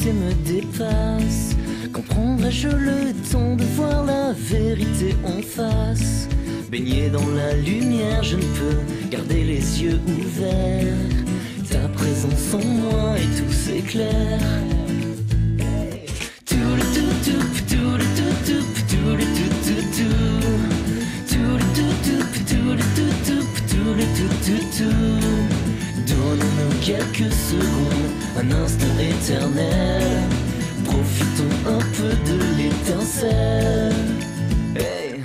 vérité me dépasse. Quand prendrai-je le temps de voir la vérité en face? Baigné dans la lumière, je ne peux garder les yeux ouverts. Ta présence en moi et tout s'éclaire. Donne-nous quelques secondes, un instant éternel. Profitons un peu de l'étincelle. Hey.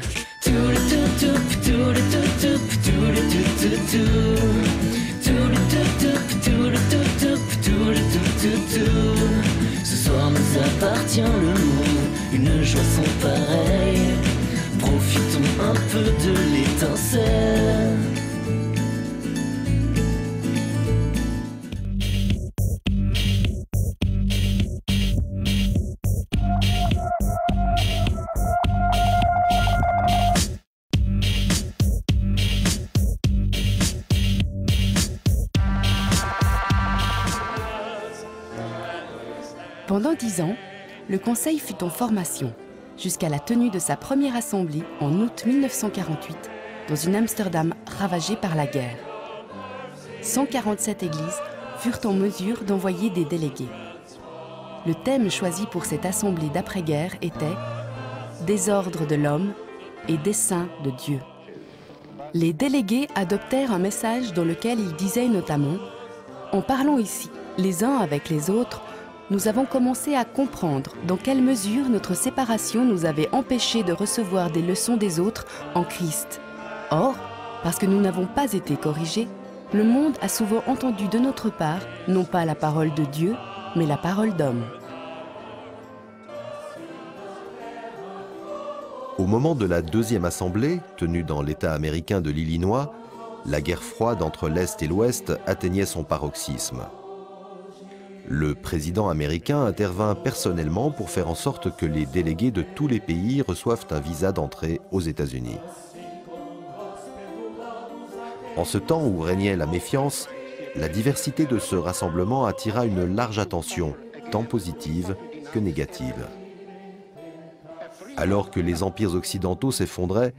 Ce soir nous appartient le monde, une joie sans pareille. Profitons un peu de l'étincelle. Pendant 10 ans, le Conseil fut en formation, jusqu'à la tenue de sa première assemblée en août 1948, dans une Amsterdam ravagée par la guerre. 147 églises furent en mesure d'envoyer des délégués. Le thème choisi pour cette assemblée d'après-guerre était « Désordre de l'homme et dessein de Dieu ». Les délégués adoptèrent un message dans lequel ils disaient notamment « En parlant ici, les uns avec les autres, nous avons commencé à comprendre dans quelle mesure notre séparation nous avait empêchés de recevoir des leçons des autres en Christ. Or, parce que nous n'avons pas été corrigés, le monde a souvent entendu de notre part, non pas la parole de Dieu, mais la parole d'homme. » Au moment de la deuxième assemblée, tenue dans l'État américain de l'Illinois, la guerre froide entre l'Est et l'Ouest atteignait son paroxysme. Le président américain intervint personnellement pour faire en sorte que les délégués de tous les pays reçoivent un visa d'entrée aux États-Unis. En ce temps où régnait la méfiance, la diversité de ce rassemblement attira une large attention, tant positive que négative. Alors que les empires occidentaux s'effondraient,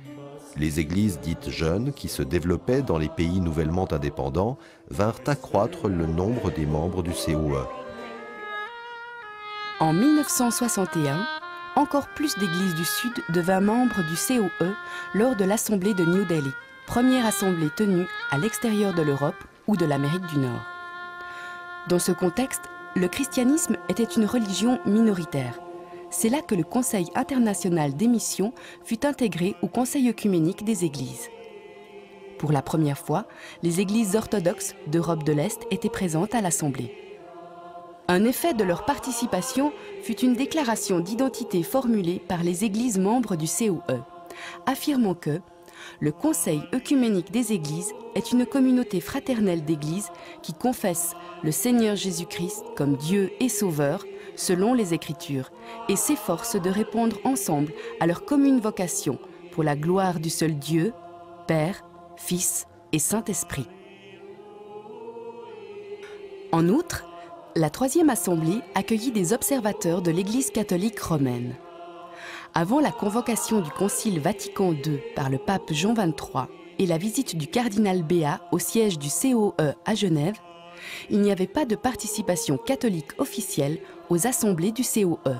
les églises dites jeunes, qui se développaient dans les pays nouvellement indépendants, vinrent accroître le nombre des membres du COE. En 1961, encore plus d'églises du Sud devinrent membres du COE lors de l'Assemblée de New Delhi, première assemblée tenue à l'extérieur de l'Europe ou de l'Amérique du Nord. Dans ce contexte, le christianisme était une religion minoritaire. C'est là que le Conseil international des missions fut intégré au Conseil œcuménique des Églises. Pour la première fois, les Églises orthodoxes d'Europe de l'Est étaient présentes à l'Assemblée. Un effet de leur participation fut une déclaration d'identité formulée par les Églises membres du COE, affirmant que le Conseil œcuménique des Églises est une communauté fraternelle d'Églises qui confesse le Seigneur Jésus-Christ comme Dieu et Sauveur, selon les Écritures, et s'efforce de répondre ensemble à leur commune vocation pour la gloire du seul Dieu, Père, Fils et Saint-Esprit. En outre, la Troisième Assemblée accueillit des observateurs de l'Église catholique romaine. Avant la convocation du Concile Vatican II par le pape Jean XXIII et la visite du cardinal Béat au siège du COE à Genève, il n'y avait pas de participation catholique officielle aux assemblées du COE.